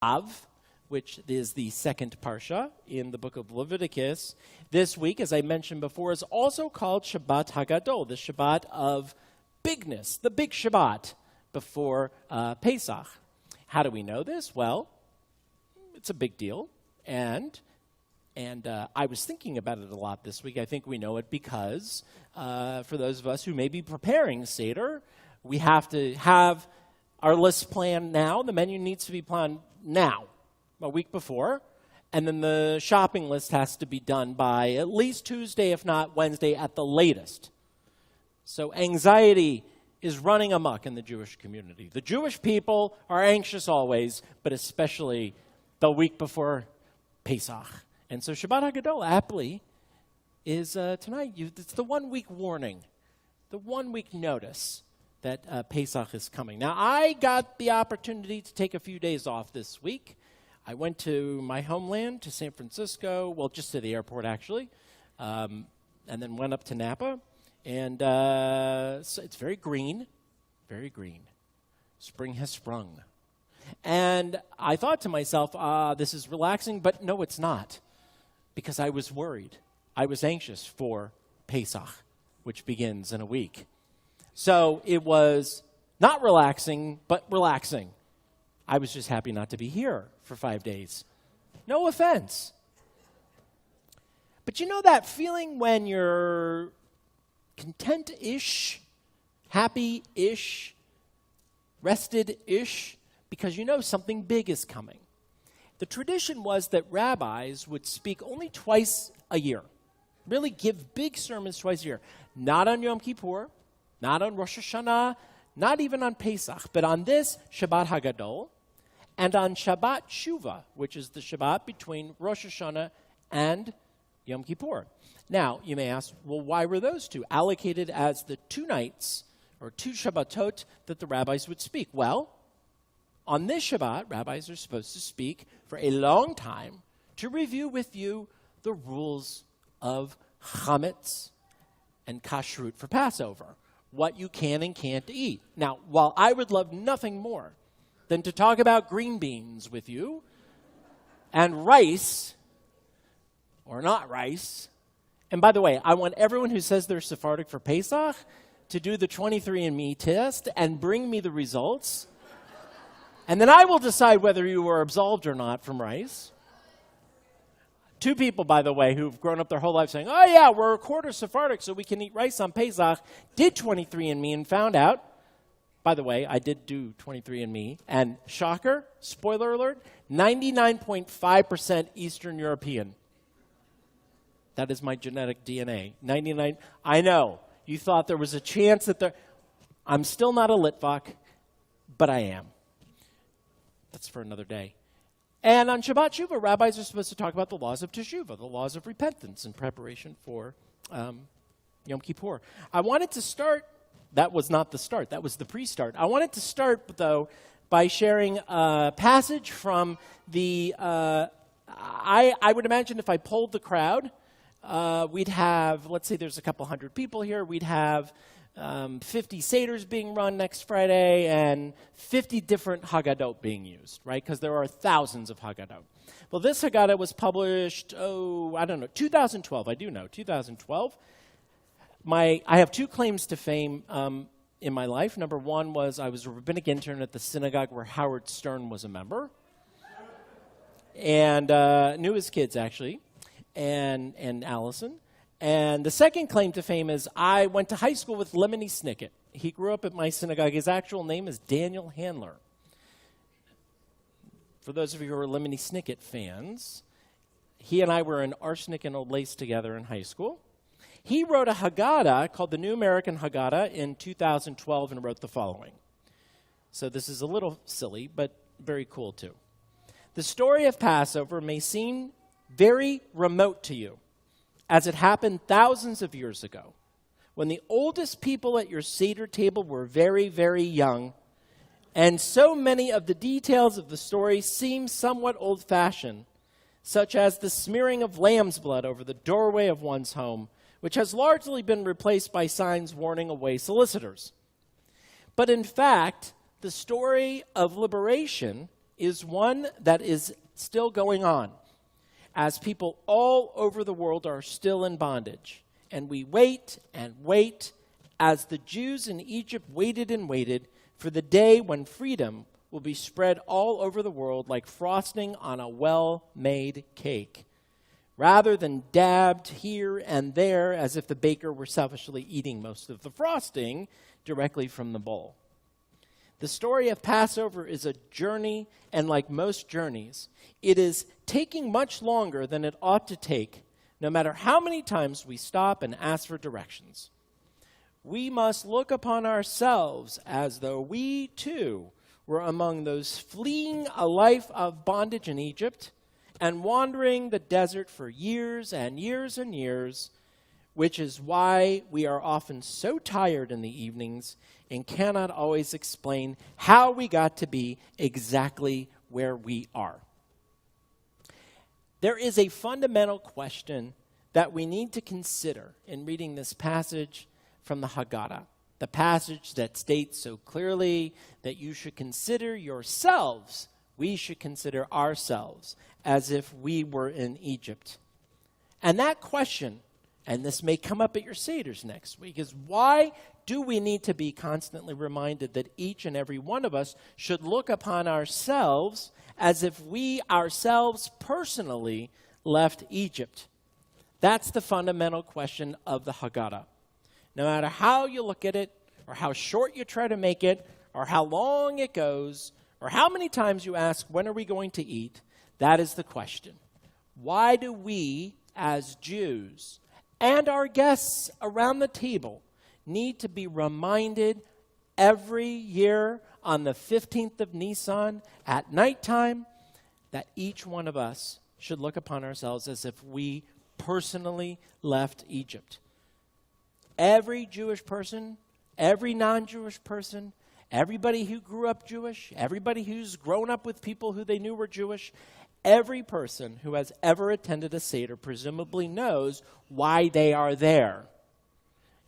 Av, which is the second parsha in the book of Leviticus. This week, as I mentioned before, is also called Shabbat Hagadol, the Shabbat of bigness, the big Shabbat before Pesach. How do we know this? Well, it's a big deal, and I was thinking about it a lot this week. I think we know it because for those of us who may be preparing Seder, we have to have our list planned now. The menu needs to be planned now, a week before, and then the shopping list has to be done by at least Tuesday, if not Wednesday at the latest. So anxiety is running amok in the Jewish community. The Jewish people are anxious always, but especially the week before Pesach. And so Shabbat HaGadol, aptly, is tonight. It's the 1 week warning, the 1 week notice that Pesach is coming. Now, I got the opportunity to take a few days off this week. I went to my homeland, to San Francisco, well, just to the airport, actually, and then went up to Napa. And so it's very green, very green. Spring has sprung. And I thought to myself, this is relaxing, but no, it's not, because I was worried. I was anxious for Pesach, which begins in a week. So it was not relaxing, but relaxing. I was just happy not to be here for 5 days. No offense. But you know that feeling when you're content-ish, happy-ish, rested-ish, because you know something big is coming. The tradition was that rabbis would speak only twice a year, really give big sermons twice a year, not on Yom Kippur, not on Rosh Hashanah, not even on Pesach, but on this Shabbat HaGadol, and on Shabbat Shuvah, which is the Shabbat between Rosh Hashanah and Yom Kippur. Now, you may ask, well, why were those two allocated as the 2 nights or 2 Shabbatot that the rabbis would speak? Well, on this Shabbat, rabbis are supposed to speak for a long time to review with you the rules of chametz and kashrut for Passover, what you can and can't eat. Now, while I would love nothing more than to talk about green beans with you and rice, or not rice, and by the way, I want everyone who says they're Sephardic for Pesach to do the 23andMe test and bring me the results, and then I will decide whether you were absolved or not from rice. 2 people, by the way, who've grown up their whole life saying, oh yeah, we're a quarter Sephardic, so we can eat rice on Pesach, did 23andMe and found out. By the way, I did do 23andMe, and shocker, spoiler alert, 99.5% Eastern European. That is my genetic DNA. 99. I know. You thought there was a chance that I'm still not a Litvak, but I am. That's for another day. And on Shabbat Shuvah, rabbis are supposed to talk about the laws of Teshuvah, the laws of repentance in preparation for Yom Kippur. I wanted to start, that was not the start, that was the pre-start. I wanted to start, though, by sharing a passage from the, I would imagine if I polled the crowd, we'd have, let's say there's a couple hundred people here, we'd have 50 Seders being run next Friday and 50 different Haggadot being used, right? Because there are thousands of Haggadot. Well, this Haggadah was published, 2012. I do know, 2012. I have 2 claims to fame in my life. Number 1 was I was a rabbinic intern at the synagogue where Howard Stern was a member. And knew his kids, actually, and Allison. And the second claim to fame is I went to high school with Lemony Snicket. He grew up at my synagogue. His actual name is Daniel Handler. For those of you who are Lemony Snicket fans, he and I were in Arsenic and Old Lace together in high school. He wrote a Haggadah called the New American Haggadah in 2012 and wrote the following. So this is a little silly, but very cool too. The story of Passover may seem very remote to you, as it happened thousands of years ago, when the oldest people at your Seder table were very, very young, and so many of the details of the story seem somewhat old-fashioned, such as the smearing of lamb's blood over the doorway of one's home, which has largely been replaced by signs warning away solicitors. But in fact, the story of liberation is one that is still going on, as people all over the world are still in bondage. And we wait and wait, as the Jews in Egypt waited and waited for the day when freedom will be spread all over the world like frosting on a well-made cake, rather than dabbed here and there as if the baker were selfishly eating most of the frosting directly from the bowl. The story of Passover is a journey, and like most journeys, it is taking much longer than it ought to take, no matter how many times we stop and ask for directions. We must look upon ourselves as though we, too, were among those fleeing a life of bondage in Egypt and wandering the desert for years and years and years, which is why we are often so tired in the evenings and cannot always explain how we got to be exactly where we are. There is a fundamental question that we need to consider in reading this passage from the Haggadah, the passage that states so clearly that you should consider yourselves, we should consider ourselves as if we were in Egypt. And that question, and this may come up at your Seders next week, is why do we need to be constantly reminded that each and every one of us should look upon ourselves as if we ourselves personally left Egypt? That's the fundamental question of the Haggadah. No matter how you look at it, or how short you try to make it, or how long it goes, or how many times you ask, when are we going to eat? That is the question. Why do we, as Jews, and our guests around the table, need to be reminded every year on the 15th of Nisan at nighttime that each one of us should look upon ourselves as if we personally left Egypt? Every Jewish person, every non-Jewish person, everybody who grew up Jewish, everybody who's grown up with people who they knew were Jewish, every person who has ever attended a Seder presumably knows why they are there.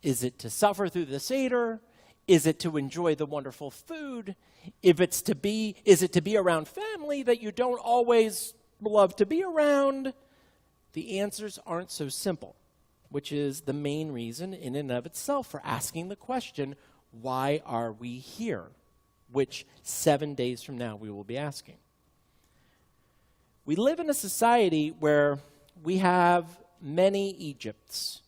Is it to suffer through the Seder? Is it to enjoy the wonderful food? Is it to be around family that you don't always love to be around? The answers aren't so simple, which is the main reason in and of itself for asking the question, why are we here? Which 7 days from now we will be asking. We live in a society where we have many Egypts,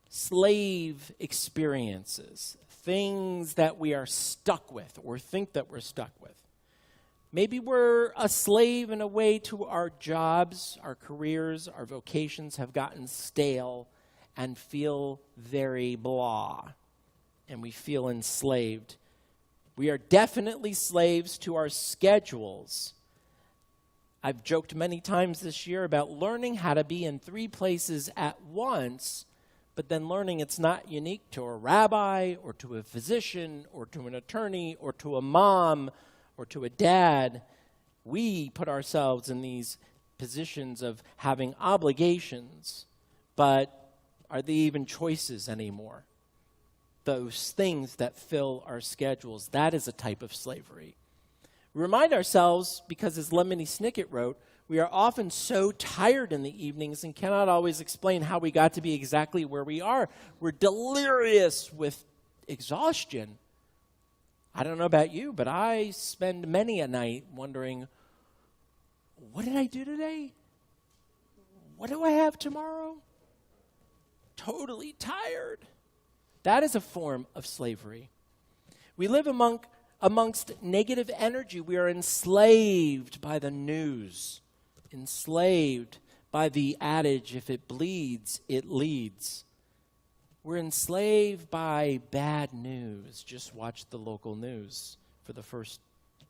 slave experiences, things that we are stuck with or think that we're stuck with. Maybe we're a slave in a way to our jobs, our careers, our vocations have gotten stale and feel very blah, and we feel enslaved. We are definitely slaves to our schedules. I've joked many times this year about learning how to be in 3 places at once, but then learning it's not unique to a rabbi or to a physician or to an attorney or to a mom or to a dad. We put ourselves in these positions of having obligations, but are they even choices anymore? Those things that fill our schedules, that is a type of slavery. We remind ourselves, because as Lemony Snicket wrote, we are often so tired in the evenings and cannot always explain how we got to be exactly where we are. We're delirious with exhaustion. I don't know about you, but I spend many a night wondering, what did I do today? What do I have tomorrow? Totally tired. That is a form of slavery. We live amongst negative energy. We are enslaved by the news, enslaved by the adage, if it bleeds, it leads. We're enslaved by bad news. Just watch the local news for the first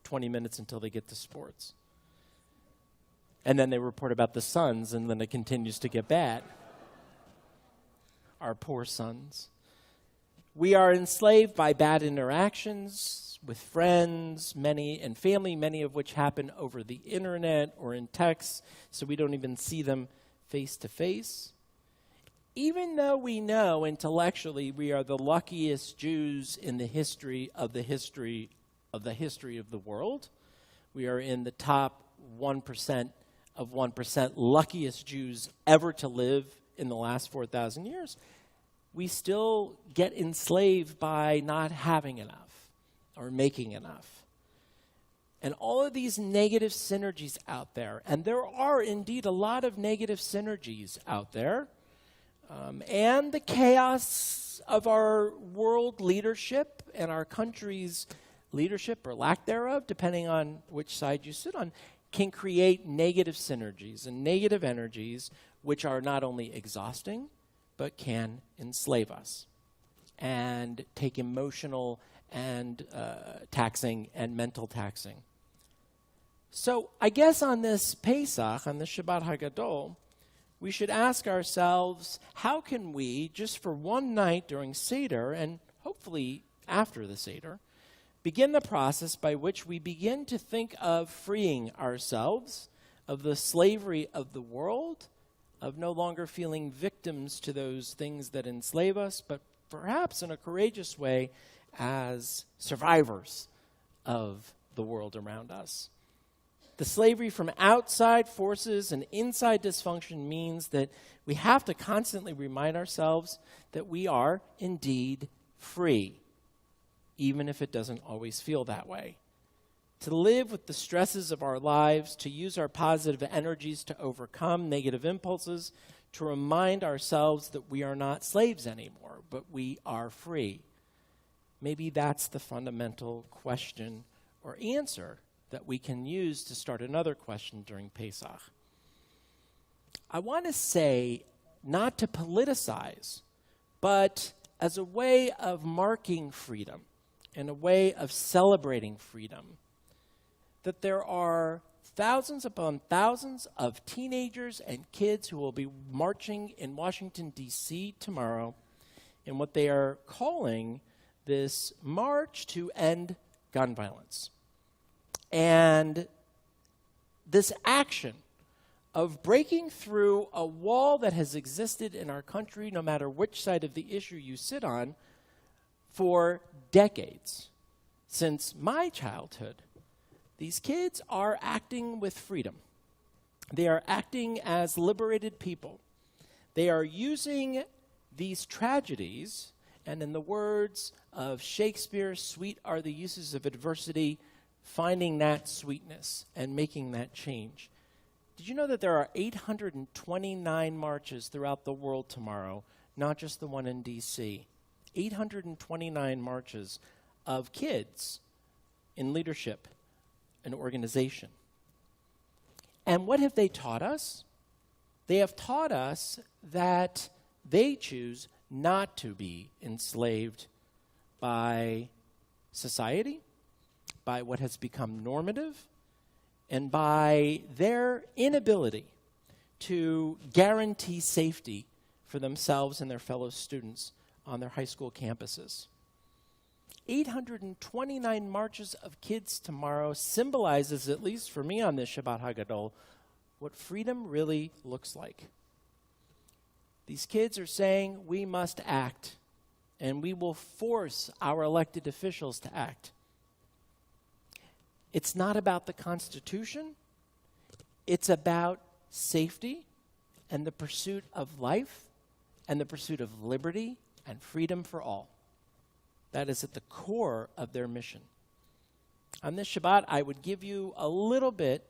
20 minutes until they get to sports. And then they report about the Suns, and then it continues to get bad. Our poor sons. We are enslaved by bad interactions with friends, and family, many of which happen over the internet or in text, so we don't even see them face to face. Even though we know intellectually we are the luckiest Jews in the history of the world, We are in the top 1% of 1% luckiest Jews ever to live in the last 4,000 years. We still get enslaved by not having enough or making enough. And all of these negative synergies out there, and there are indeed a lot of negative synergies out there, and the chaos of our world leadership and our country's leadership or lack thereof, depending on which side you sit on, can create negative synergies and negative energies which are not only exhausting, but can enslave us and take emotional and taxing and mental taxing. So I guess on this Pesach, on this Shabbat HaGadol, we should ask ourselves, how can we, just for one night during Seder, and hopefully after the Seder, begin the process by which we begin to think of freeing ourselves of the slavery of the world, of no longer feeling victims to those things that enslave us, but perhaps in a courageous way as survivors of the world around us. The slavery from outside forces and inside dysfunction means that we have to constantly remind ourselves that we are indeed free, even if it doesn't always feel that way. To live with the stresses of our lives, to use our positive energies to overcome negative impulses, to remind ourselves that we are not slaves anymore, but we are free. Maybe that's the fundamental question or answer that we can use to start another question during Pesach. I want to say, not to politicize, but as a way of marking freedom and a way of celebrating freedom, that there are thousands upon thousands of teenagers and kids who will be marching in Washington, D.C. tomorrow in what they are calling this March to End Gun Violence. And this action of breaking through a wall that has existed in our country, no matter which side of the issue you sit on, for decades, since my childhood, these kids are acting with freedom. They are acting as liberated people. They are using these tragedies, and in the words of Shakespeare, sweet are the uses of adversity, finding that sweetness and making that change. Did you know that there are 829 marches throughout the world tomorrow, not just the one in D.C.? 829 marches of kids in leadership and organization. And what have they taught us? They have taught us that they choose not to be enslaved by society, by what has become normative, and by their inability to guarantee safety for themselves and their fellow students on their high school campuses. 829 marches of kids tomorrow symbolizes, at least for me on this Shabbat HaGadol, what freedom really looks like. These kids are saying we must act, and we will force our elected officials to act. It's not about the Constitution. It's about safety and the pursuit of life and the pursuit of liberty and freedom for all. That is at the core of their mission. On this Shabbat, I would give you a little bit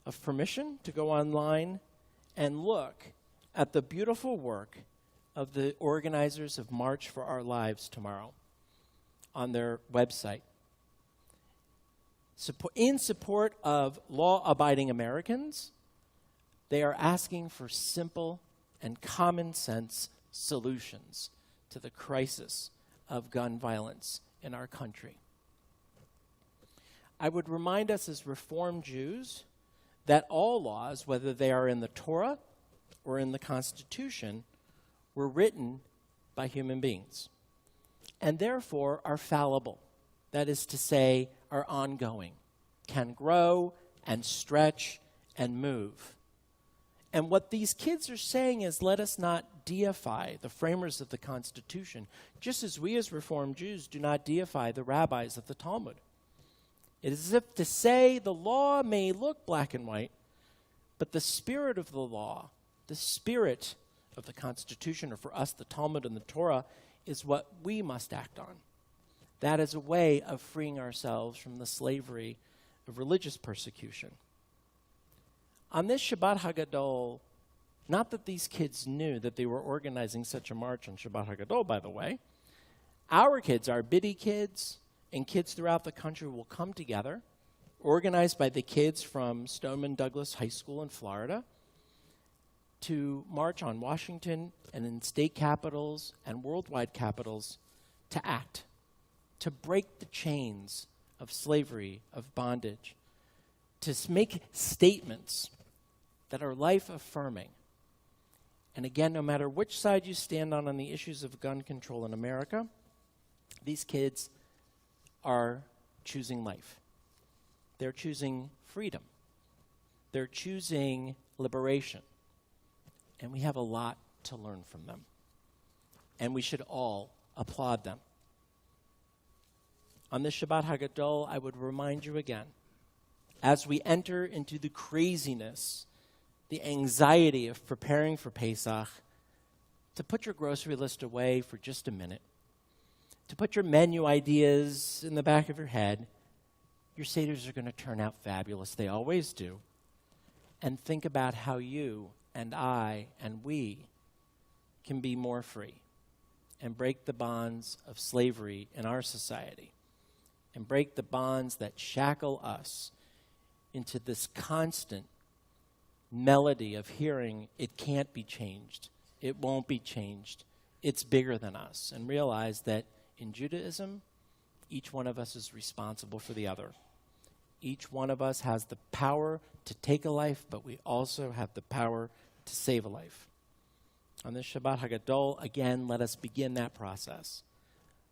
of permission to go online and look at the beautiful work of the organizers of March for Our Lives tomorrow on their website. In support of law-abiding Americans, they are asking for simple and common sense solutions to the crisis of gun violence in our country. I would remind us as Reformed Jews that all laws, whether they are in the Torah or in the Constitution, were written by human beings and therefore are fallible. That is to say, are ongoing, can grow and stretch and move. And what these kids are saying is, let us not deify the framers of the Constitution, just as we as Reformed Jews do not deify the rabbis of the Talmud. It is as if to say the law may look black and white, but the spirit of the law, the spirit of the Constitution, or for us, the Talmud and the Torah, is what we must act on. That is a way of freeing ourselves from the slavery of religious persecution. On this Shabbat HaGadol, not that these kids knew that they were organizing such a march on Shabbat HaGadol, by the way, our kids, our Biddy kids, and kids throughout the country will come together, organized by the kids from Stoneman Douglas High School in Florida, to march on Washington and in state capitals and worldwide capitals to act, to break the chains of slavery, of bondage, to make statements that are life-affirming. And again, no matter which side you stand on the issues of gun control in America, these kids are choosing life. They're choosing freedom. They're choosing liberation. And we have a lot to learn from them. And we should all applaud them. On this Shabbat HaGadol, I would remind you again, as we enter into the craziness, the anxiety of preparing for Pesach, to put your grocery list away for just a minute, to put your menu ideas in the back of your head. Your seders are going to turn out fabulous. They always do. And think about how you and I and we can be more free and break the bonds of slavery in our society and break the bonds that shackle us into this constant melody of hearing it can't be changed. It won't be changed. It's bigger than us. And realize that in Judaism, each one of us is responsible for the other. Each one of us has the power to take a life, but we also have the power to save a life. On this Shabbat HaGadol, again, let us begin that process,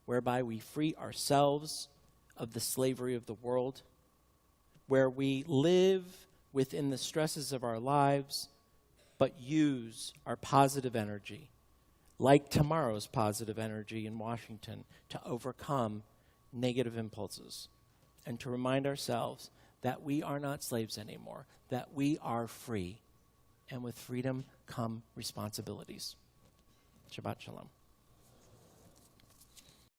whereby we free ourselves of the slavery of the world, where we live within the stresses of our lives, but use our positive energy, like tomorrow's positive energy in Washington, to overcome negative impulses and to remind ourselves that we are not slaves anymore, that we are free, and with freedom come responsibilities. Shabbat Shalom.